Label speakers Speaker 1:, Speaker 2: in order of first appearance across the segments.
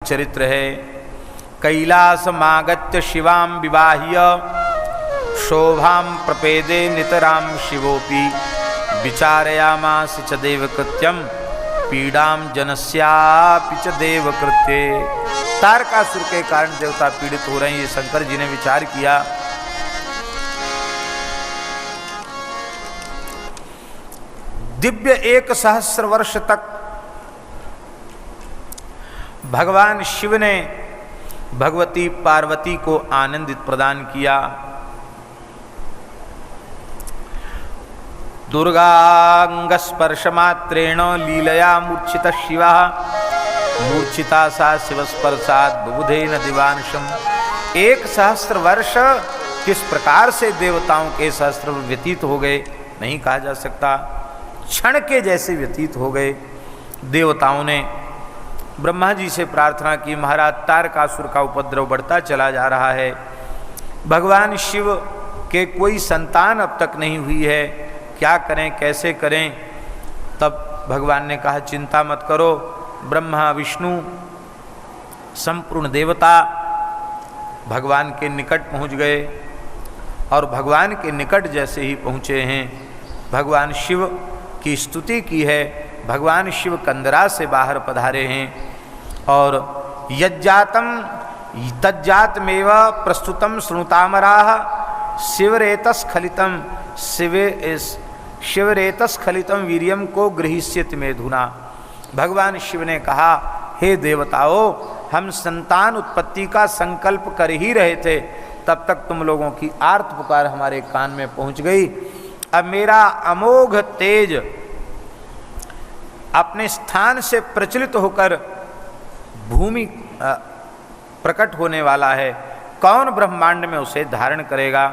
Speaker 1: चरित्र है। कैलासमागत्य शिवां विवाह्य शोभां प्रपेदे नितरां शिवोपि विचारयामास च देवकृत्यं पीड़ां जनस्यापि च देवकृत्ये। तारकासुर के कारण देवता पीड़ित हो रहे हैं, ये शंकर जी ने विचार किया। दिव्य 1,000 वर्ष तक भगवान शिव ने भगवती पार्वती को आनंदित प्रदान किया। दुर्गांगस्पर्शमात्रेण लीलया मूर्छितः शिवः मूर्छिता सा शिवस्पर्शात् बुबुधेन दिवांशम। 1,000 वर्ष किस प्रकार से देवताओं के सहस्त्र व्यतीत हो गए नहीं कहा जा सकता, क्षण के जैसे व्यतीत हो गए। देवताओं ने ब्रह्मा जी से प्रार्थना की, महाराज तारकासुर का उपद्रव बढ़ता चला जा रहा है, भगवान शिव के कोई संतान अब तक नहीं हुई है, क्या करें कैसे करें। तब भगवान ने कहा चिंता मत करो, ब्रह्मा विष्णु संपूर्ण देवता भगवान के निकट पहुंच गए और भगवान के निकट जैसे ही पहुँचे हैं भगवान शिव की स्तुति की है। भगवान शिव कंदरा से बाहर पधारे हैं और यज्जातम तज्जातमेव प्रस्तुतम श्रुतामराः शिवरेतस्खलितम शिवरेतस्खलितम वीर्यम को गृहीष्यति मेधुना। भगवान शिव ने कहा हे देवताओं, हम संतान उत्पत्ति का संकल्प कर ही रहे थे, तब तक तुम लोगों की आर्त पुकार हमारे कान में पहुंच गई। अब मेरा अमोघ तेज अपने स्थान से प्रचलित होकर भूमि प्रकट होने वाला है, कौन ब्रह्मांड में उसे धारण करेगा।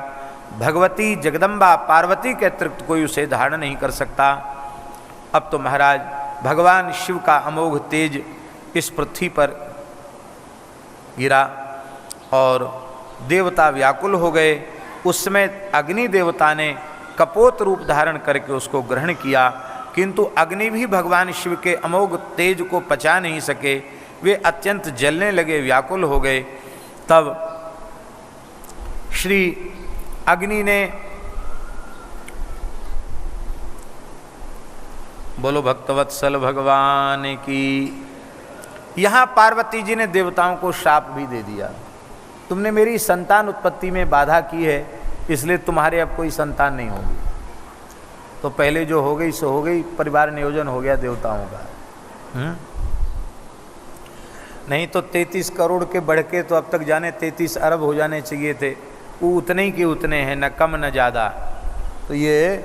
Speaker 1: भगवती जगदम्बा पार्वती के अतिरिक्त कोई उसे धारण नहीं कर सकता। अब तो महाराज भगवान शिव का अमोघ तेज इस पृथ्वी पर गिरा और देवता व्याकुल हो गए। उस समय अग्नि देवता ने कपोत रूप धारण करके उसको ग्रहण किया, किंतु अग्नि भी भगवान शिव के अमोघ तेज को पचा नहीं सके, वे अत्यंत जलने लगे, व्याकुल हो गए। तब श्री अग्नि ने, बोलो भक्तवत्सल भगवान की, यहाँ पार्वती जी ने देवताओं को शाप भी दे दिया, तुमने मेरी संतान उत्पत्ति में बाधा की है, इसलिए तुम्हारे अब कोई संतान नहीं होगी। तो पहले जो हो गई सो हो गई, परिवार नियोजन हो गया देवताओं का। नहीं तो 33 करोड़ के बढ़ के तो अब तक जाने 33 अरब हो जाने चाहिए थे, वो उतने ही के उतने हैं, न कम न ज़्यादा। तो ये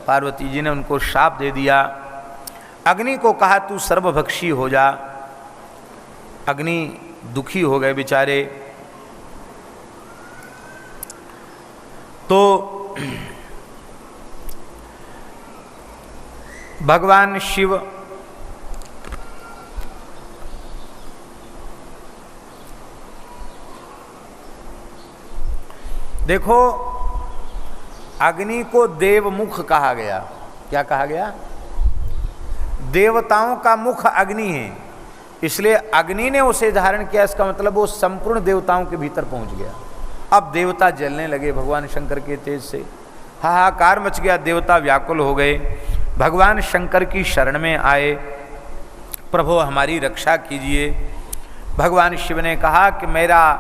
Speaker 1: पार्वती जी ने उनको शाप दे दिया। अग्नि को कहा तू सर्वभक्षी हो जा। अग्नि दुखी हो गए बेचारे। तो भगवान शिव देखो, अग्नि को देवमुख कहा गया। क्या कहा गया? देवताओं का मुख अग्नि है, इसलिए अग्नि ने उसे धारण किया। इसका मतलब वो संपूर्ण देवताओं के भीतर पहुंच गया। अब देवता जलने लगे भगवान शंकर के तेज से, हाहाकार मच गया, देवता व्याकुल हो गए। भगवान शंकर की शरण में आए, प्रभु हमारी रक्षा कीजिए। भगवान शिव ने कहा कि मेरा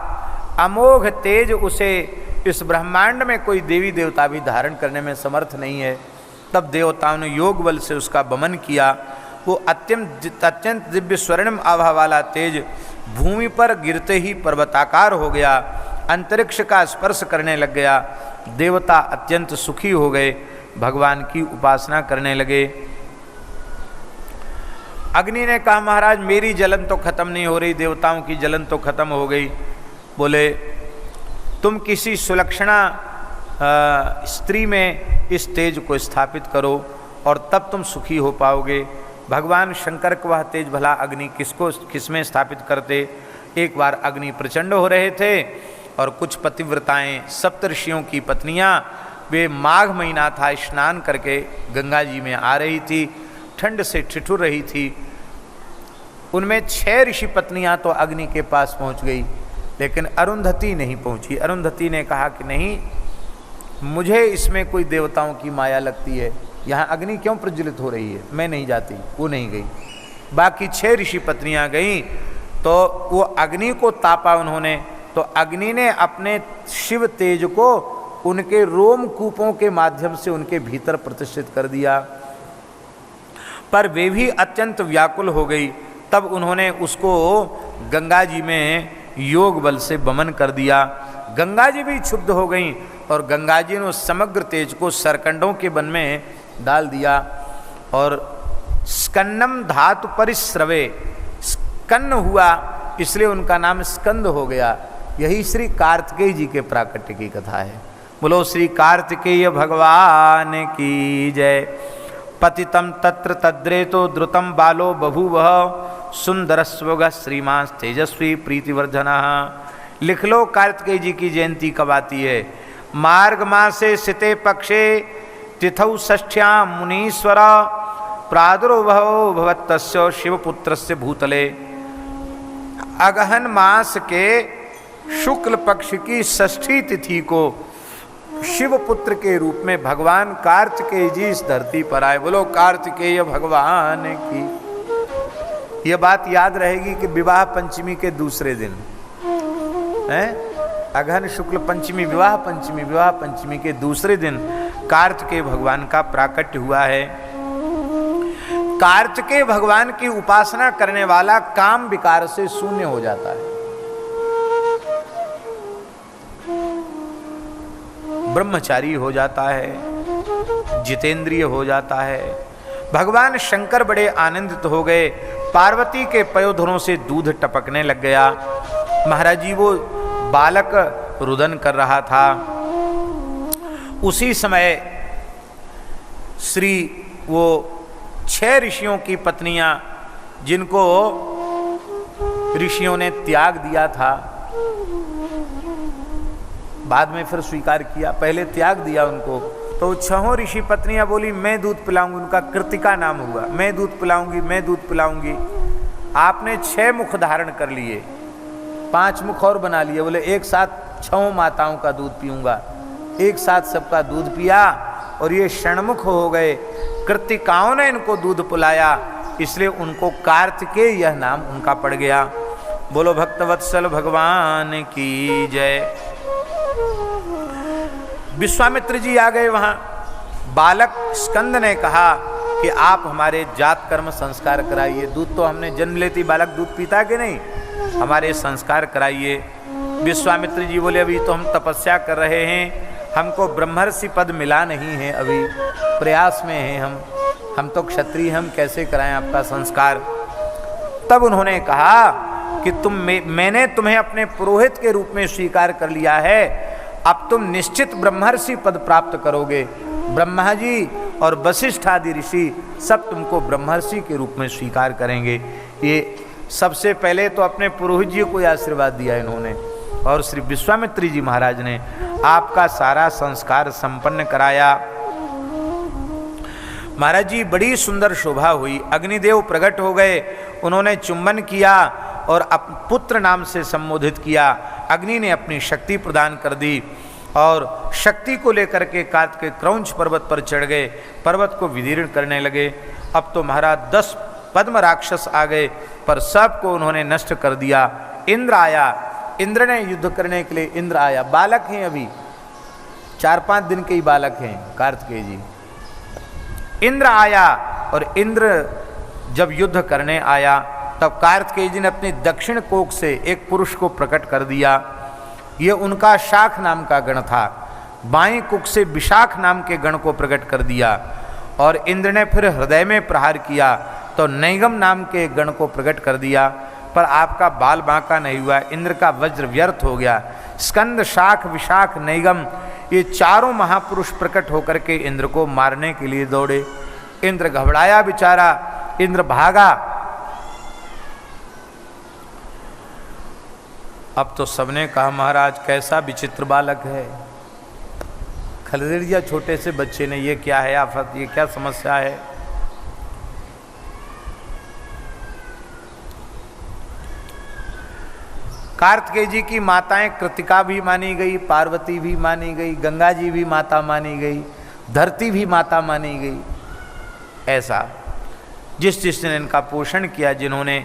Speaker 1: अमोघ तेज उसे इस ब्रह्मांड में कोई देवी देवता भी धारण करने में समर्थ नहीं है। तब देवताओं ने योग बल से उसका वमन किया। वो अत्यंत दिव्य स्वर्णिम आभा वाला तेज भूमि पर गिरते ही पर्वताकार हो गया, अंतरिक्ष का स्पर्श करने लग गया। देवता अत्यंत सुखी हो गए, भगवान की उपासना करने लगे। अग्नि ने कहा महाराज मेरी जलन तो खत्म नहीं हो रही, देवताओं की जलन तो खत्म हो गई। बोले तुम किसी सुलक्षणा स्त्री में इस तेज को स्थापित करो और तब तुम सुखी हो पाओगे। भगवान शंकर को वह तेज भला अग्नि किसमें स्थापित करते। एक बार अग्नि प्रचंड हो रहे थे और कुछ पतिव्रताएं सप्तऋषियों की पत्नियां, वे माघ महीना था, स्नान करके गंगा जी में आ रही थी, ठंड से ठिठुर रही थी। उनमें 6 ऋषि पत्नियां तो अग्नि के पास पहुंच गई, लेकिन अरुंधति नहीं पहुंची। अरुंधति ने कहा कि नहीं, मुझे इसमें कोई देवताओं की माया लगती है, यहाँ अग्नि क्यों प्रज्वलित हो रही है, मैं नहीं जाती। वो नहीं गई। बाकी 6 ऋषि पत्नियां गईं, तो वो अग्नि को तापा उन्होंने, तो अग्नि ने अपने शिव तेज को उनके रोमकूपों के माध्यम से उनके भीतर प्रतिष्ठित कर दिया। पर वे भी अत्यंत व्याकुल हो गई। तब उन्होंने उसको गंगा जी में योग बल से वमन कर दिया। गंगा जी भी क्षुब्ध हो गईं और गंगा जी ने उस समग्र तेज को सरकंडों के वन में डाल दिया। और स्कन्नम धातु परिश्रवे, स्कन्न हुआ इसलिए उनका नाम स्कंद हो गया। यही श्री कार्तिकेय जी के प्राकट्य की कथा है। बोलो श्री कार्तिकेय भगवान की जय। पतितम तत्र तद्रेतो द्रुतम बालो बभूवः सुंदरस्वग श्रीमान तेजस्वी प्रीतिवर्धनः। लिख लो कार्तिकेय जी की जयंती कब आती है। मार्ग मासे सिते पक्षे तिथौ षष्ठ्यां मुनीश्वर प्रादुर्भवो भवत्तस्य शिवपुत्रस्य भूतले। अगहन मास के शुक्ल पक्ष की षष्ठी तिथि को शिवपुत्र के रूप में भगवान कार्तिकेय जी इस धरती पर आए। बोलो कार्तिकेय भगवान की। यह बात याद रहेगी कि विवाह पंचमी के दूसरे दिन है, अगहन शुक्ल पंचमी विवाह पंचमी, विवाह पंचमी के दूसरे दिन कार्तिकेय भगवान का प्राकट्य हुआ है। कार्तिकेय भगवान की उपासना करने वाला काम विकार से शून्य हो जाता है, ब्रह्मचारी हो जाता है, जितेंद्रिय हो जाता है। भगवान शंकर बड़े आनंदित हो गए। पार्वती के पयोधरों से दूध टपकने लग गया। महाराज जी वो बालक रुदन कर रहा था। उसी समय श्री वो 6 ऋषियों की पत्नियां जिनको ऋषियों ने त्याग दिया था, बाद में फिर स्वीकार किया, पहले त्याग दिया उनको, तो 6 ऋषि पत्नियां बोली मैं दूध पिलाऊंगी। उनका कृतिका नाम हुआ, मैं दूध पिलाऊंगी, मैं दूध पिलाऊंगी। आपने 6 मुख धारण कर लिए, 5 मुख और बना लिए। बोले एक साथ 6 माताओं का दूध पीऊंगा। एक साथ सबका दूध पिया और ये षण्मुख हो गए। कृतिकाओं ने इनको दूध पिलाया, इसलिए उनको कार्तिकेय यह नाम उनका पड़ गया। बोलो भक्तवत्सल भगवान की जय। विश्वामित्र जी आ गए वहां। बालक स्कंद ने कहा कि आप हमारे जात कर्म संस्कार कराइए। दूध तो हमने जन्म लेती बालक दूध पीता कि नहीं, हमारे संस्कार कराइए। विश्वामित्र जी बोले अभी तो हम तपस्या कर रहे हैं, हमको ब्रह्मर्षि पद मिला नहीं है, अभी प्रयास में हैं हम तो क्षत्रिय, हम कैसे कराएं आपका संस्कार। तब उन्होंने कहा कि मैंने तुम्हें अपने पुरोहित के रूप में स्वीकार कर लिया है, अब तुम निश्चित ब्रह्मर्षि पद प्राप्त करोगे। ब्रह्मा जी और वशिष्ठ आदि ऋषि सब तुमको ब्रह्मर्षि के रूप में स्वीकार करेंगे। ये सबसे पहले तो अपने पुरोहित जी को आशीर्वाद दिया इन्होंने, और श्री विश्वामित्र जी महाराज ने आपका सारा संस्कार संपन्न कराया। महाराज जी बड़ी सुंदर शोभा हुई। अग्निदेव प्रकट हो गए, उन्होंने चुंबन किया और पुत्र नाम से संबोधित किया। अग्नि ने अपनी शक्ति प्रदान कर दी और शक्ति को लेकर के कार्तिकेय क्रौंच पर्वत पर चढ़ गए, पर्वत को विदीर्ण करने लगे। अब तो महाराज 10 पद्म राक्षस आ गए, पर सबको उन्होंने नष्ट कर दिया। इंद्र आया, इंद्र ने युद्ध करने के लिए इंद्र आया। बालक हैं, अभी 4-5 दिन के ही बालक हैं कार्तिकेय जी। इंद्र आया और इंद्र जब युद्ध करने आया तब कार्तिकेय जी ने अपनी दक्षिण कोख से एक पुरुष को प्रकट कर दिया। ये उनका शाख नाम का गण था। बाएं कुख से विशाख नाम के गण को प्रकट कर दिया और इंद्र ने फिर हृदय में प्रहार किया तो नैगम नाम के गण को प्रकट कर दिया, पर आपका बाल बांका नहीं हुआ। इंद्र का वज्र व्यर्थ हो गया। स्कंद, शाख, विशाख, नैगम ये चारों महापुरुष प्रकट होकर के इंद्र को मारने के लिए दौड़े। इंद्र घबराया बेचारा, इंद्र भागा। अब तो सबने कहा महाराज कैसा विचित्र बालक है, खरीद दिया छोटे से बच्चे ने, ये क्या है आफत, ये क्या समस्या है। कार्तिकेय जी की माताएं कृतिका भी मानी गई, पार्वती भी मानी गई, गंगा जी भी माता मानी गई, धरती भी माता मानी गई। ऐसा जिसने इनका पोषण किया, जिन्होंने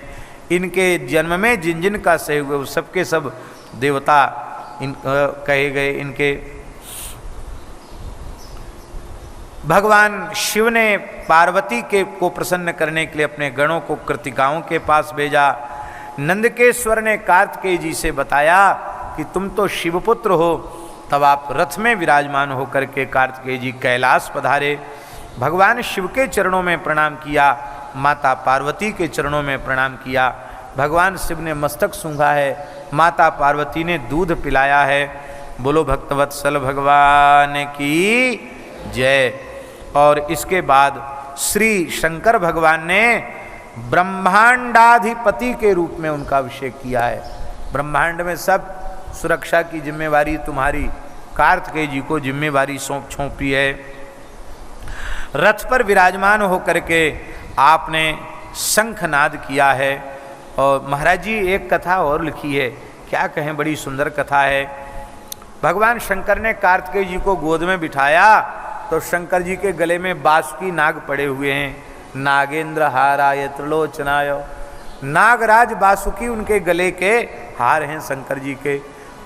Speaker 1: इनके जन्म में जिन जिन का सहयोग हुआ, सबके सब देवता कहे गए। इनके भगवान शिव ने पार्वती के को प्रसन्न करने के लिए अपने गणों को कृतिकाओं के पास भेजा। नंदकेश्वर ने कार्तिकेय जी से बताया कि तुम तो शिवपुत्र हो, तब आप रथ में विराजमान होकर के कार्तिकेय जी कैलाश पधारे। भगवान शिव के चरणों में प्रणाम किया, माता पार्वती के चरणों में प्रणाम किया। भगवान शिव ने मस्तक सूंघा है, माता पार्वती ने दूध पिलाया है। बोलो भक्तवत्सल भगवान की जय। और इसके बाद श्री शंकर भगवान ने ब्रह्मांडाधिपति के रूप में उनका अभिषेक किया है। ब्रह्मांड में सब सुरक्षा की जिम्मेवारी तुम्हारी कार्तिकेय जी को जिम्मेवारी सौंपी है। रथ पर विराजमान होकर के आपने शंखनाद किया है। और महाराज जी एक कथा और लिखी है, क्या कहें, बड़ी सुंदर कथा है। भगवान शंकर ने कार्तिकेय जी को गोद में बिठाया तो शंकर जी के गले में बासुकी नाग पड़े हुए हैं। नागेंद्र हाराय त्रिलोचनाय, नागराज बासुकी उनके गले के हार हैं शंकर जी के।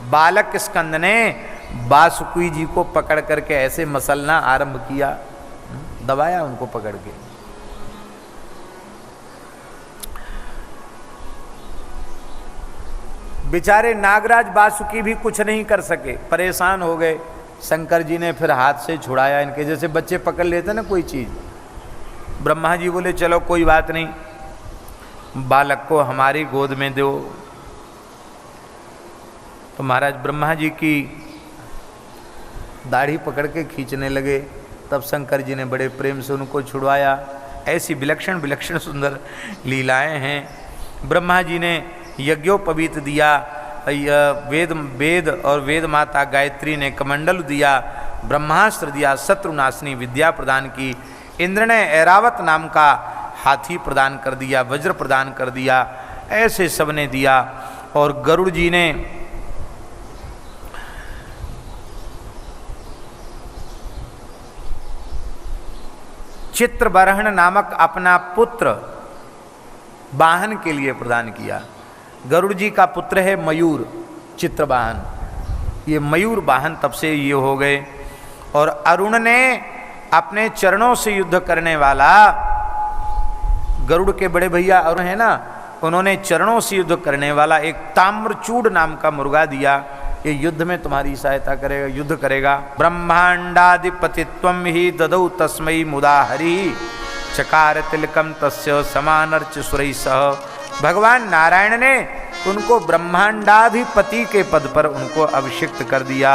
Speaker 1: बालक स्कंद ने बासुकी जी को पकड़ करके ऐसे मसलना आरंभ किया, दबाया उनको पकड़ के। बेचारे नागराज बासुकी भी कुछ नहीं कर सके, परेशान हो गए। शंकर जी ने फिर हाथ से छुड़ाया इनके, जैसे बच्चे पकड़ लेते ना कोई चीज़। ब्रह्मा जी बोले चलो कोई बात नहीं, बालक को हमारी गोद में दो। तो महाराज ब्रह्मा जी की दाढ़ी पकड़ के खींचने लगे, तब शंकर जी ने बड़े प्रेम से उनको छुड़वाया। ऐसी विलक्षण विलक्षण सुंदर लीलाएं हैं। ब्रह्मा जी ने यज्ञोपवीत दिया, वेद और वेद माता गायत्री ने कमंडल दिया, ब्रह्मास्त्र दिया, शत्रुनाशिनी विद्या प्रदान की। इंद्र ने ऐरावत नाम का हाथी प्रदान कर दिया, वज्र प्रदान कर दिया, ऐसे सबने दिया। और गरुड़ जी ने चित्रबरहण नामक अपना पुत्र वाहन के लिए प्रदान किया। गरुड़ जी का पुत्र है मयूर चित्रवाहन, ये मयूर वाहन तब से ये हो गए। और अरुण ने अपने चरणों से युद्ध करने वाला, गरुड़ के बड़े भैया अरुण है ना, उन्होंने चरणों से युद्ध करने वाला एक ताम्रचूड़ नाम का मुर्गा दिया। ये युद्ध में तुम्हारी सहायता करेगा, युद्ध करेगा। ब्रह्मांडाधिपतित्वं ही ददौ तस्मै मुदा हरि, चकार तिलकम तस्य समानर्च सुरैः सह। भगवान नारायण ने उनको ब्रह्मांडाधिपति के पद पर उनको अभिषिक्त कर दिया।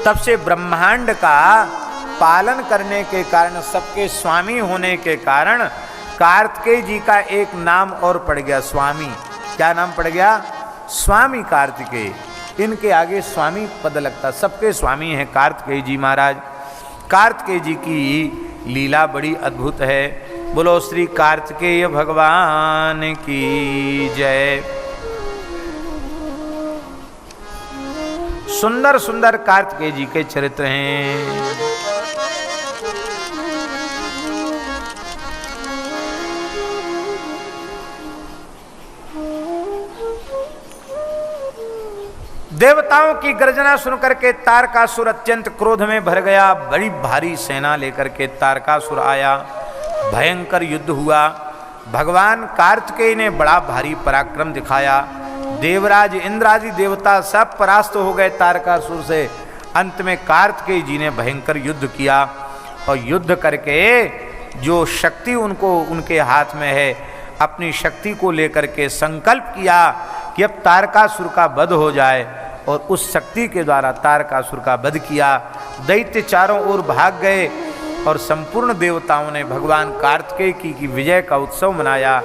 Speaker 1: तब से ब्रह्मांड का पालन करने के कारण, सबके स्वामी होने के कारण कार्तिकेय जी का एक नाम और पड़ गया, स्वामी। क्या नाम पड़ गया? स्वामी कार्तिकेय। इनके आगे स्वामी पद लगता, सबके स्वामी हैं कार्तिकेय जी महाराज। कार्तिकेय जी की लीला बड़ी अद्भुत है। बोलो श्री कार्तिकेय भगवान की जय। सुंदर सुंदर कार्तिकेय जी के चरित्र हैं। देवताओं की गर्जना सुनकर के तारकासुर अत्यंत क्रोध में भर गया। बड़ी भारी सेना लेकर के तारकासुर आया, भयंकर युद्ध हुआ। भगवान कार्तिकेय ने बड़ा भारी पराक्रम दिखाया। देवराज इंद्रादि देवता सब परास्त हो गए तारकासुर से। अंत में कार्तिकेय जी ने भयंकर युद्ध किया और युद्ध करके जो शक्ति उनको उनके हाथ में है, अपनी शक्ति को लेकर के संकल्प किया कि अब तारकासुर का वध हो जाए, और उस शक्ति के द्वारा तारकासुर का वध किया। दैत्य चारों ओर भाग गए और संपूर्ण देवताओं ने भगवान कार्तिकेय की विजय का उत्सव मनाया।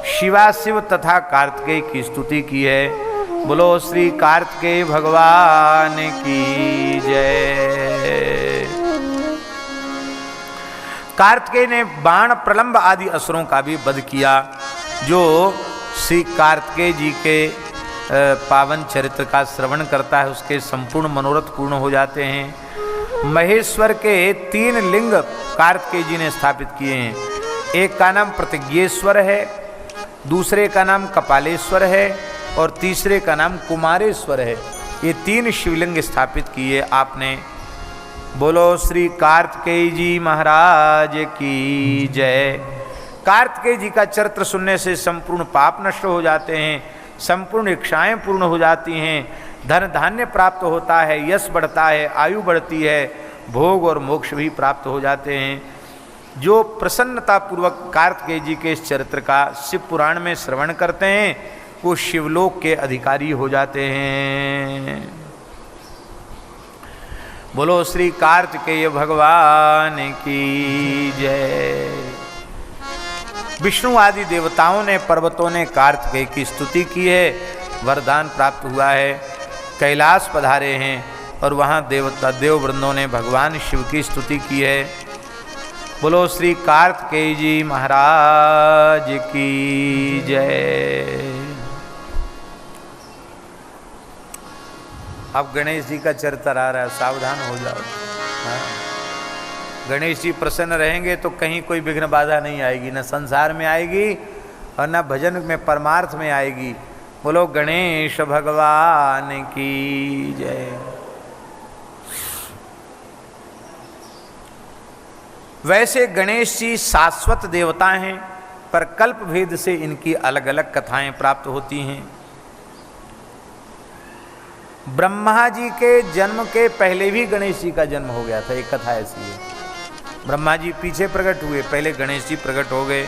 Speaker 1: शिवाशिव तथा कार्तिकेय की स्तुति की है। बोलो श्री कार्तिकेय भगवान की जय। कार्तिकेय ने बाण, प्रलंब आदि असुरों का भी वध किया। जो श्री कार्तिकेय जी के पावन चरित्र का श्रवण करता है उसके संपूर्ण मनोरथ पूर्ण हो जाते हैं। महेश्वर के 3 लिंग कार्तिकेय जी ने स्थापित किए हैं। एक का नाम प्रतिज्ञेश्वर है, दूसरे का नाम कपालेश्वर है और तीसरे का नाम कुमारेश्वर है। ये 3 शिवलिंग स्थापित किए आपने। बोलो श्री कार्तिकेय जी महाराज की जय। कार्तिकेय जी का चरित्र सुनने से संपूर्ण पाप नष्ट हो जाते हैं, संपूर्ण इच्छाएं पूर्ण हो जाती हैं, धन धान्य प्राप्त होता है, यश बढ़ता है, आयु बढ़ती है, भोग और मोक्ष भी प्राप्त हो जाते हैं। जो प्रसन्नता पूर्वक कार्तिकेय जी के इस चरित्र का शिव पुराण में श्रवण करते हैं वो शिवलोक के अधिकारी हो जाते हैं। बोलो श्री कार्तिकेय भगवान की जय। विष्णु आदि देवताओं ने, पर्वतों ने कार्तिकेय की स्तुति की है, वरदान प्राप्त हुआ है, कैलाश पधारे हैं और वहाँ देवता देववृंदों ने भगवान शिव की स्तुति की है। बोलो श्री कार्तिकेय जी महाराज की जय। अब गणेश जी का चरित्र आ रहा है, सावधान हो जाओ। हाँ? गणेश जी प्रसन्न रहेंगे तो कहीं कोई विघ्न बाधा नहीं आएगी, न संसार में आएगी और न भजन में परमार्थ में आएगी। बोलो गणेश भगवान की जय। वैसे गणेश जी शाश्वत देवता हैं, पर कल्प भेद से इनकी अलग अलग कथाएं प्राप्त होती हैं। ब्रह्मा जी के जन्म के पहले भी गणेश जी का जन्म हो गया था, एक कथा ऐसी है। ब्रह्मा जी पीछे प्रकट हुए, पहले गणेश जी प्रकट हो गए।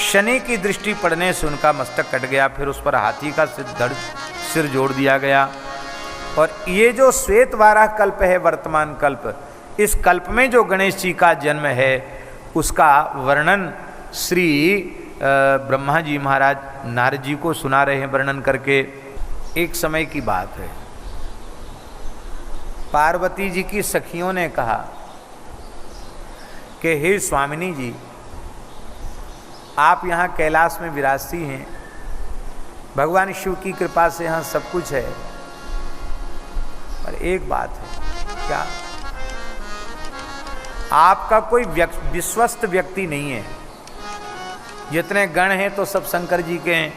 Speaker 1: शनि की दृष्टि पड़ने से उनका मस्तक कट गया, फिर उस पर हाथी का सिर जोड़ दिया गया। और ये जो श्वेत वाराह कल्प है, वर्तमान कल्प, इस कल्प में जो गणेश जी का जन्म है उसका वर्णन श्री ब्रह्मा जी महाराज नारद जी को सुना रहे हैं वर्णन करके। एक समय की बात है, पार्वती जी की सखियों ने कहा कि हे स्वामिनी जी, आप यहाँ कैलाश में विराजती हैं, भगवान शिव की कृपा से यहाँ सब कुछ है, पर एक बात है, क्या आपका कोई विश्वस्त व्यक्ति नहीं है। जितने गण हैं तो सब शंकर जी के हैं,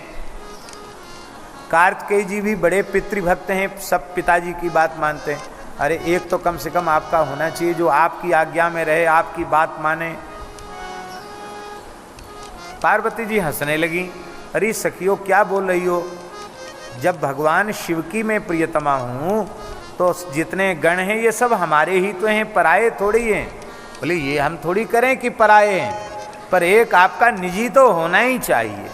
Speaker 1: कार्तिकेय जी भी बड़े पितृभक्त हैं, सब पिताजी की बात मानते हैं। अरे एक तो कम से कम आपका होना चाहिए जो आपकी आज्ञा में रहे, आपकी बात माने। पार्वती जी हंसने लगी, अरे सखियो क्या बोल रही हो, जब भगवान शिव की मैं प्रियतमा हूँ तो जितने गण हैं ये सब हमारे ही तो हैं, पराये थोड़ी हैं। बोले ये हम थोड़ी करें कि पराये हैं, पर एक आपका निजी तो होना ही चाहिए।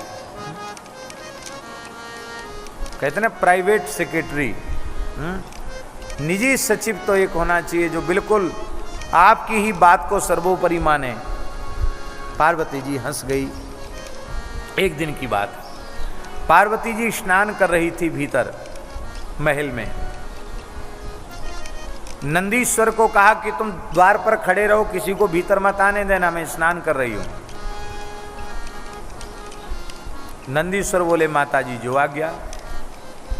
Speaker 1: कहते ना प्राइवेट सेक्रेटरी, निजी सचिव तो एक होना चाहिए जो बिल्कुल आपकी ही बात को सर्वोपरि माने। पार्वती जी हंस गई। एक दिन की बात, पार्वती जी स्नान कर रही थी भीतर महल में। नंदीश्वर को कहा कि तुम द्वार पर खड़े रहो, किसी को भीतर मत आने देना, मैं स्नान कर रही हूं। नंदीश्वर बोले माता जी जो आ गया।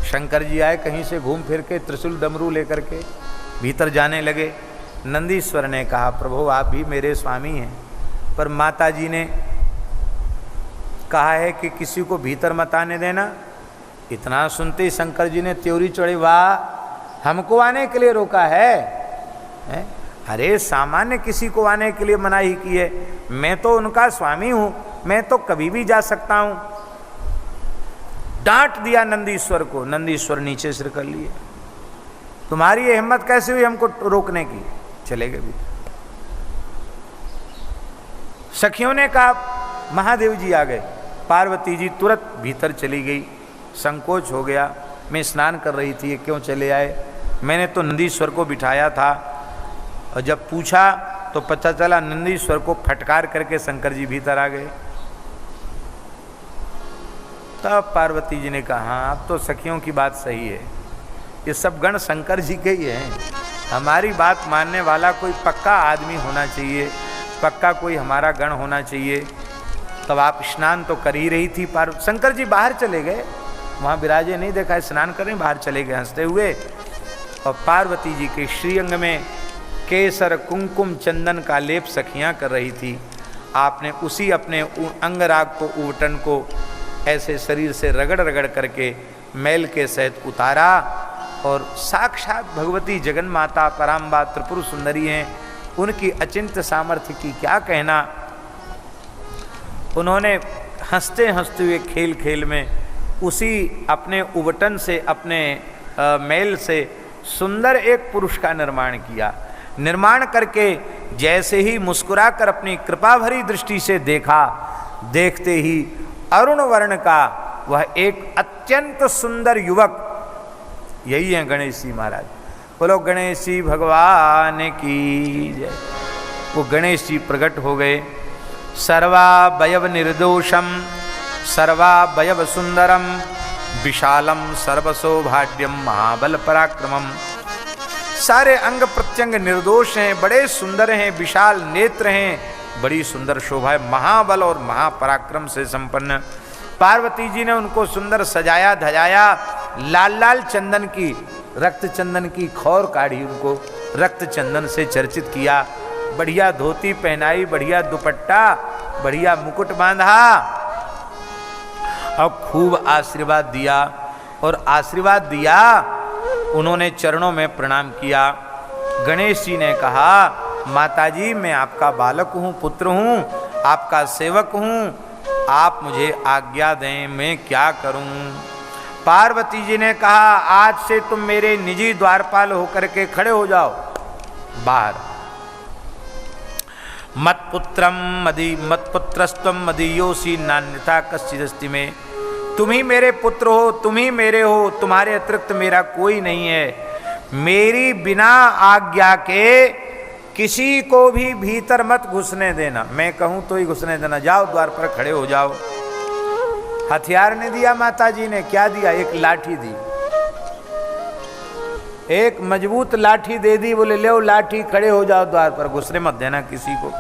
Speaker 1: शंकर जी आए कहीं से घूम फिर के, त्रिशूल डमरू लेकर के भीतर जाने लगे। नंदीश्वर ने कहा प्रभु आप भी मेरे स्वामी हैं, पर माता जी ने कहा है कि किसी को भीतर मत आने देना। इतना सुनते ही शंकर जी ने त्योरी चढ़ी, वाह हमको आने के लिए रोका है? अरे सामान्य किसी को आने के लिए मनाही की है, मैं तो उनका स्वामी हूं, मैं तो कभी भी जा सकता हूं। डांट दिया नंदीश्वर को। नंदीश्वर नीचे सिर कर लिए, तुम्हारी ये हिम्मत कैसे हुई हमको रोकने की? चले गए भीतर। सखियों ने कहा महादेव जी आ गए। पार्वती जी तुरंत भीतर चली गई। संकोच हो गया, मैं स्नान कर रही थी, ये क्यों चले आए? मैंने तो नंदीश्वर को बिठाया था। और जब पूछा तो पता चला नंदीश्वर को फटकार करके शंकर जी भीतर आ गए। तब पार्वती जी ने कहा हाँ अब तो सखियों की बात सही है, ये सब गण शंकर जी के ही हैं, हमारी बात मानने वाला कोई पक्का आदमी होना चाहिए, पक्का कोई हमारा गण होना चाहिए। तब आप स्नान तो कर ही रही थी। शंकर जी बाहर चले गए। वहाँ विराजे नहीं देखा, स्नान करें बाहर चले गए हंसते हुए। और पार्वती जी के श्रीअंग में केसर कुंकुम चंदन का लेप सखियाँ कर रही थी। आपने उसी अपने अंगराग को, उवटन को ऐसे शरीर से रगड़ रगड़ करके मैल के सहित उतारा। और साक्षात भगवती जगन माता पराम्बा त्रिपुर सुंदरी हैं, उनकी अचिंत्य सामर्थ्य की क्या कहना। उन्होंने हंसते हंसते हुए खेल खेल में उसी अपने उवटन से, अपने मैल से सुंदर एक पुरुष का निर्माण किया। निर्माण करके जैसे ही मुस्कुराकर अपनी कृपा भरी दृष्टि से देखा, देखते ही अरुण वर्ण का वह एक अत्यंत सुंदर युवक, यही है गणेश जी महाराज। बोलो गणेश जी भगवान की जय। वो गणेश जी प्रकट हो गए। सर्वावयव निर्दोषम सर्वावयव सुंदरम विशालम सर्वसौभाग्यम महाबल पराक्रमम। सारे अंग प्रत्यंग निर्दोष हैं, बड़े सुंदर हैं, विशाल नेत्र हैं, बड़ी सुंदर शोभा है, महाबल और महापराक्रम से संपन्न। पार्वती जी ने उनको सुंदर सजाया धजाया, लाल लाल चंदन की, रक्त चंदन की खौर काढ़ी, उनको रक्त चंदन से चर्चित किया। बढ़िया धोती पहनाई, बढ़िया दुपट्टा, बढ़िया मुकुट बांधा, अब खूब आशीर्वाद दिया। और आशीर्वाद दिया, उन्होंने चरणों में प्रणाम किया। गणेश जी ने कहा, माताजी मैं आपका बालक हूँ, पुत्र हूँ, आपका सेवक हूँ, आप मुझे आज्ञा दें, मैं क्या करूँ। पार्वती जी ने कहा, आज से तुम मेरे निजी द्वारपाल होकर के खड़े हो जाओ बाहर। मत्पुत्रस्त्वं मदीयोऽसि नान्यथा कश्चिदस्ति में। तुम ही मेरे पुत्र हो, तुम ही मेरे हो, तुम्हारे अतिरिक्त मेरा कोई नहीं है। मेरी बिना आज्ञा के किसी को भी भीतर मत घुसने देना, मैं कहूं तो ही घुसने देना। जाओ द्वार पर खड़े हो जाओ। हथियार ने दिया माता जी ने, क्या दिया? एक लाठी दी, एक मजबूत लाठी दे दी। बोले ले लाठी, खड़े हो जाओ द्वार पर, घुसने मत देना किसी को।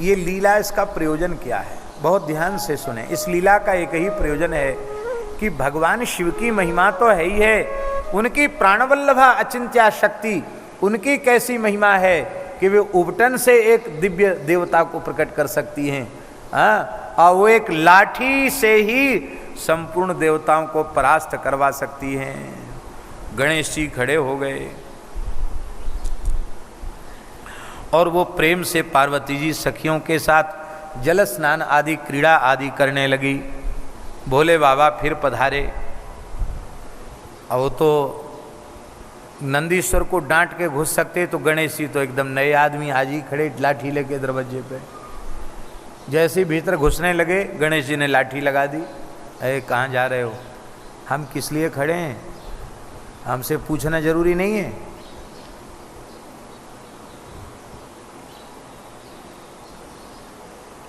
Speaker 1: ये लीला, इसका प्रयोजन क्या है? बहुत ध्यान से सुने। इस लीला का एक ही प्रयोजन है कि भगवान शिव की महिमा तो है ही है, उनकी प्राणवल्लभा अचिंत्या शक्ति, उनकी कैसी महिमा है कि वे उबटन से एक दिव्य देवता को प्रकट कर सकती हैं। और वो एक लाठी से ही संपूर्ण देवताओं को परास्त करवा सकती हैं। गणेश जी खड़े हो गए और वो प्रेम से पार्वती जी सखियों के साथ जल स्नान आदि क्रीड़ा आदि करने लगी। भोले बाबा फिर पधारे। अब वो तो नंदीश्वर को डांट के घुस सकते, तो गणेश जी तो एकदम नए आदमी हाजी खड़े लाठी लेके दरवाजे पे। जैसे भीतर घुसने लगे, गणेश जी ने लाठी लगा दी। अरे कहाँ जा रहे हो? हम किस लिए खड़े हैं? हमसे पूछना जरूरी नहीं है।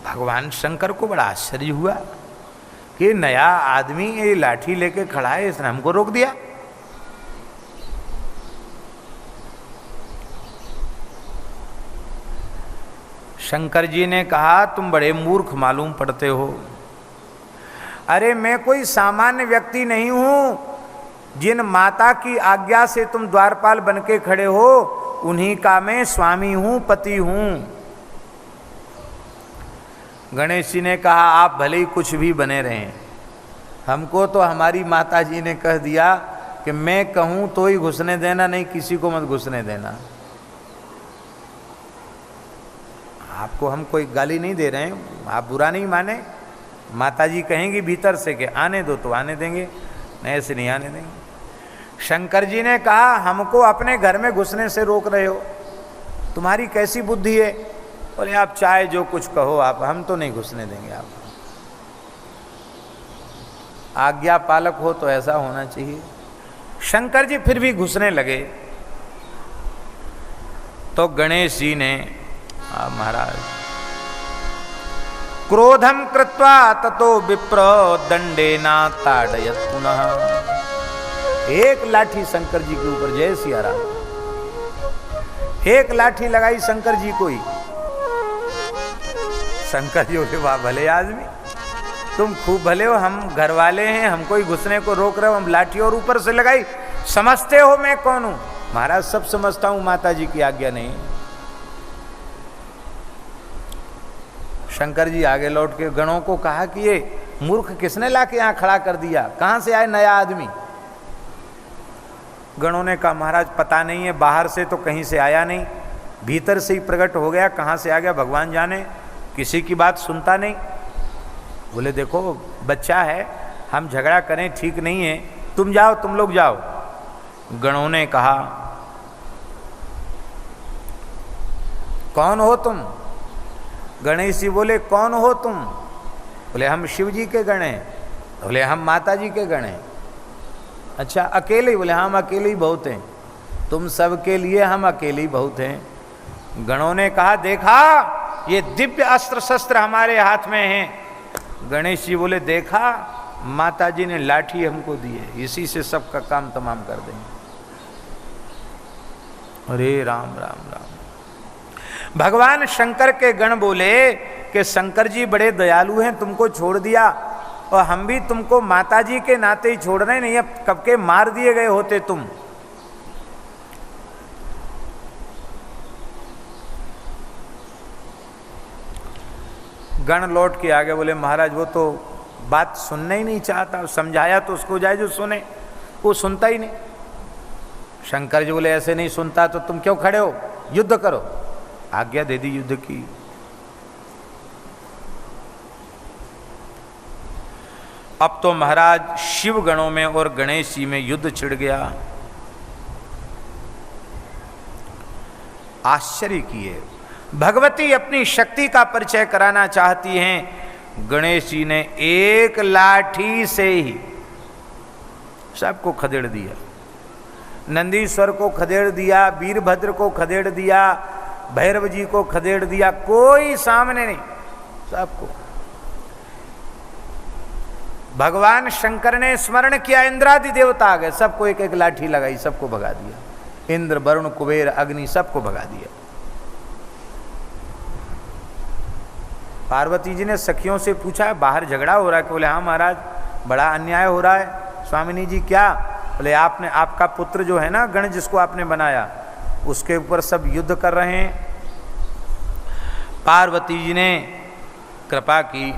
Speaker 1: भगवान शंकर को बड़ा आश्चर्य हुआ कि नया आदमी ये लाठी लेके खड़ा है, इसने हमको रोक दिया। शंकर जी ने कहा, तुम बड़े मूर्ख मालूम पड़ते हो। अरे मैं कोई सामान्य व्यक्ति नहीं हूं। जिन माता की आज्ञा से तुम द्वारपाल बनके खड़े हो, उन्हीं का मैं स्वामी हूं, पति हूं। गणेश जी ने कहा, आप भले ही कुछ भी बने रहें, हमको तो हमारी माता जी ने कह दिया कि मैं कहूं तो ही घुसने देना, नहीं किसी को मत घुसने देना। आपको हम कोई गाली नहीं दे रहे हैं, आप बुरा नहीं माने। माता जी कहेंगी भीतर से कि आने दो तो आने देंगे, नहीं ऐसे नहीं आने देंगे। शंकर जी ने कहा, हमको अपने घर में घुसने से रोक रहे हो, तुम्हारी कैसी बुद्धि है? बोले आप चाहे जो कुछ कहो, आप, हम तो नहीं घुसने देंगे। आप आज्ञा पालक हो तो ऐसा होना चाहिए। शंकर जी फिर भी घुसने लगे तो गणेश जी ने, महाराज, क्रोधम कृत्वा ततो विप्र दंडेना ताड़यत पुनः। एक लाठी शंकर जी के ऊपर, जय सिया राम, एक लाठी लगाई शंकर जी को ही। शंकर जी बोले वाह भले आदमी, तुम खूब भले हो, हम घर वाले हैं, हमको ही घुसने को रोक रहे हो, हम लाठी और ऊपर से लगाई, समझते हो मैं कौन हूं? महाराज सब समझता हूं, माता जी की आज्ञा नहीं। शंकर जी आगे लौट के गणों को कहा कि ये मूर्ख किसने लाके यहां खड़ा कर दिया, कहां से आए नया आदमी? गणों ने कहा महाराज पता नहीं है, बाहर से तो कहीं से आया नहीं, भीतर से ही प्रकट हो गया, कहां से आ गया भगवान जाने, किसी की बात सुनता नहीं। बोले देखो बच्चा है, हम झगड़ा करें ठीक नहीं है, तुम जाओ, तुम लोग जाओ। गणों ने कहा कौन हो तुम? गणेश जी बोले कौन हो तुम? बोले हम शिव जी के गण हैं। बोले हम माता जी के गण हैं। अच्छा अकेले? बोले हम अकेले ही बहुत हैं, तुम सबके लिए हम अकेले ही बहुत हैं। गणों ने कहा देखा ये दिव्य अस्त्र शस्त्र हमारे हाथ में हैं। गणेश जी बोले देखा माता जी ने लाठी हमको दी है, इसी से सबका काम तमाम कर देंगे। अरे राम राम राम। भगवान शंकर के गण बोले कि शंकर जी बड़े दयालु हैं, तुमको छोड़ दिया, और हम भी तुमको माता जी के नाते ही छोड़ रहे, नहीं अब कब के मार दिए गए होते तुम। गण लौट के आगे बोले महाराज वो तो बात सुनना ही नहीं चाहता, समझाया तो उसको जाए जो सुने, वो सुनता ही नहीं। शंकर जी बोले ऐसे नहीं सुनता तो तुम क्यों खड़े हो, युद्ध करो। आज्ञा दे दी युद्ध की। अब तो महाराज शिव गणों में और गणेश जी में युद्ध छिड़ गया। आश्चर्य किए, भगवती अपनी शक्ति का परिचय कराना चाहती हैं। गणेश जी ने एक लाठी से ही सबको खदेड़ दिया, नंदीश्वर को खदेड़ दिया, वीरभद्र को खदेड़ दिया, भैरव जी को खदेड़ दिया, कोई सामने नहीं, सबको। भगवान शंकर ने स्मरण किया, इंद्रादि देवता आ गए, सबको एक एक लाठी लगाई, सबको भगा दिया। इंद्र वरुण कुबेर अग्नि सबको भगा दिया। पार्वती जी ने सखियों से पूछा बाहर झगड़ा हो रहा है? बोले हाँ महाराज बड़ा अन्याय हो रहा है। स्वामिनी जी क्या? बोले आपने, आपका पुत्र जो है ना गण जिसको आपने बनाया, उसके ऊपर सब युद्ध कर रहे हैं। पार्वती जी ने कृपा की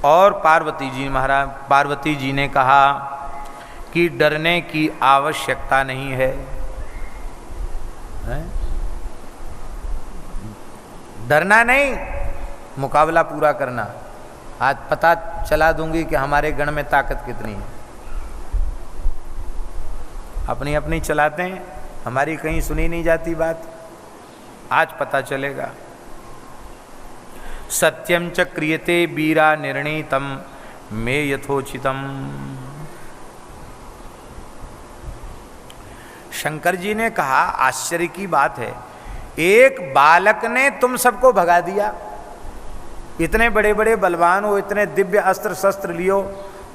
Speaker 1: और पार्वती जी ने कहा कि डरने की आवश्यकता नहीं है, डरना नहीं, मुकाबला पूरा करना। आज पता चला दूंगी कि हमारे गण में ताकत कितनी है। अपनी अपनी चलाते हैं, हमारी कहीं सुनी नहीं जाती बात, आज पता चलेगा। सत्यम च क्रियते वीरा निर्णीतम मे यथोचितम। शंकर जी ने कहा आश्चर्य की बात है, एक बालक ने तुम सबको भगा दिया, इतने बड़े बड़े बलवान हो, इतने दिव्य अस्त्र शस्त्र लियो।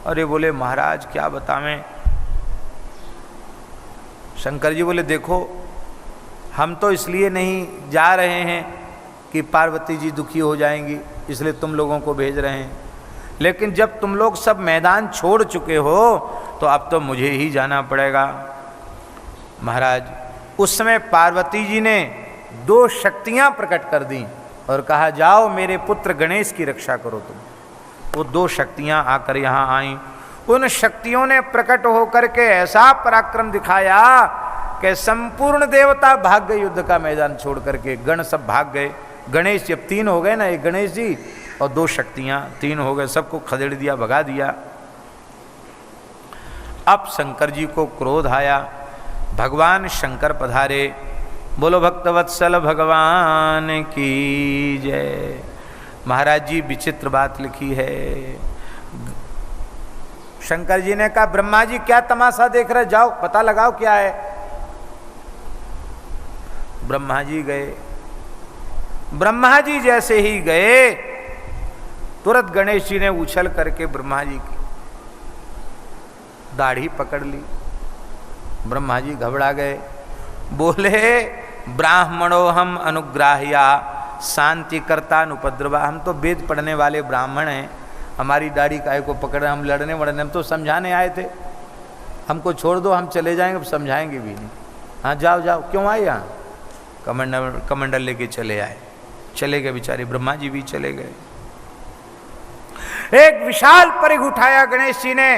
Speaker 1: अरे बोले महाराज क्या बतावें। शंकर जी बोले देखो हम तो इसलिए नहीं जा रहे हैं कि पार्वती जी दुखी हो जाएंगी, इसलिए तुम लोगों को भेज रहे हैं, लेकिन जब तुम लोग सब मैदान छोड़ चुके हो तो अब तो मुझे ही जाना पड़ेगा। महाराज उस समय पार्वती जी ने दो शक्तियां प्रकट कर दी और कहा जाओ मेरे पुत्र गणेश की रक्षा करो तुम। वो दो शक्तियां आकर यहाँ आईं। उन शक्तियों ने प्रकट होकर के ऐसा पराक्रम दिखाया कि संपूर्ण देवता भाग गए युद्ध का मैदान छोड़ करके, गण सब भाग गए। गणेश जब तीन हो गए ना, एक गणेश जी और दो शक्तियां, तीन हो गए, सबको खदेड़ दिया, भगा दिया। अब शंकर जी को क्रोध आया, भगवान शंकर पधारे। बोलो भक्तवत्सल भगवान की जय। महाराज जी विचित्र बात लिखी है। शंकर जी ने कहा ब्रह्मा जी क्या तमाशा देख रहे, जाओ पता लगाओ क्या है। ब्रह्मा जी गए। ब्रह्मा जी जैसे ही गए तुरंत गणेश जी ने उछल करके ब्रह्मा जी की दाढ़ी पकड़ ली। ब्रह्मा जी घबरा गए, बोले ब्राह्मणो हम अनुग्राह्या शांति करता अनुपद्रवा। हम तो वेद पढ़ने वाले ब्राह्मण हैं, हमारी दाढ़ी काहे को पकड़े, हम लड़ने वड़ने, हम तो समझाने आए थे, हमको छोड़ दो, हम चले जाएंगे, अब समझाएंगे भी नहीं। हाँ जाओ जाओ, क्यों आए यहाँ? कमंडल लेके चले आए, चले गए बेचारे, ब्रह्मा जी भी चले गए। एक विशाल परिघ उठाया गणेश जी ने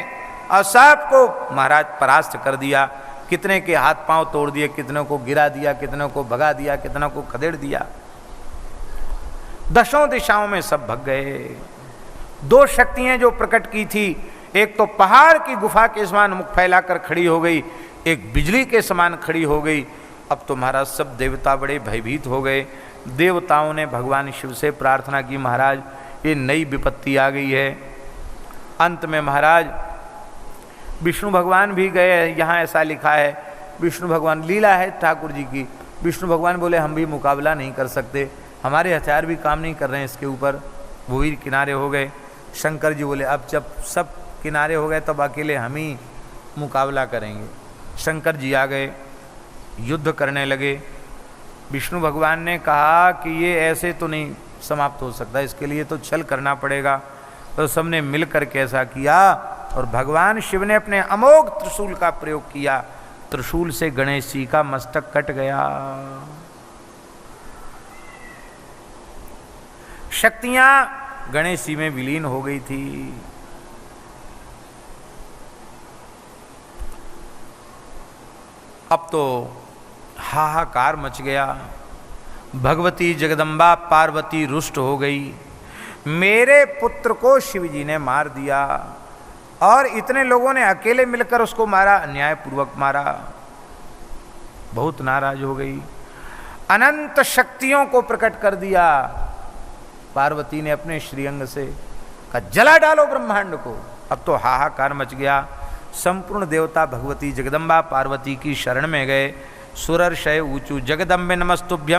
Speaker 1: और सबको महाराज परास्त कर दिया। कितने के हाथ पांव तोड़ दिए, कितनों को गिरा दिया, कितनों को भगा दिया, कितनों को खदेड़ दिया। दशों दिशाओं में सब भग गए। दो शक्तियां जो प्रकट की थी, एक तो पहाड़ की गुफा के समान मुख फैलाकर खड़ी हो गई, एक बिजली के समान खड़ी हो गई। अब तो महाराज सब देवता बड़े भयभीत हो गए। देवताओं ने भगवान शिव से प्रार्थना की, महाराज ये नई विपत्ति आ गई है। अंत में महाराज विष्णु भगवान भी गए, यहाँ ऐसा लिखा है, विष्णु भगवान, लीला है ठाकुर जी की, विष्णु भगवान बोले हम भी मुकाबला नहीं कर सकते, हमारे हथियार भी काम नहीं कर रहे हैं इसके ऊपर, वो भी किनारे हो गए। शंकर जी बोले अब जब सब किनारे हो गए तब अकेले हम ही मुकाबला करेंगे। शंकर जी आ गए, युद्ध करने लगे। विष्णु भगवान ने कहा कि ये ऐसे तो नहीं समाप्त हो सकता, इसके लिए तो छल करना पड़ेगा। तो सबने मिल करके ऐसा किया और भगवान शिव ने अपने अमोघ त्रिशूल का प्रयोग किया। त्रिशूल से गणेश जी का मस्तक कट गया। शक्तियां गणेश जी में विलीन हो गई थी। अब तो हाहाकार मच गया। भगवती जगदम्बा पार्वती रुष्ट हो गई, मेरे पुत्र को शिव जी ने मार दिया और इतने लोगों ने अकेले मिलकर उसको मारा, अन्यायपूर्वक मारा। बहुत नाराज हो गई, अनंत शक्तियों को प्रकट कर दिया। पार्वती ने अपने श्रीअंग से कहा जला डालो ब्रह्मांड को। अब तो हाहाकार मच गया। संपूर्ण देवता भगवती जगदम्बा पार्वती की शरण में गए। सुरर्षय ऊंचू जगदम्बे नमस्तुभ्यम।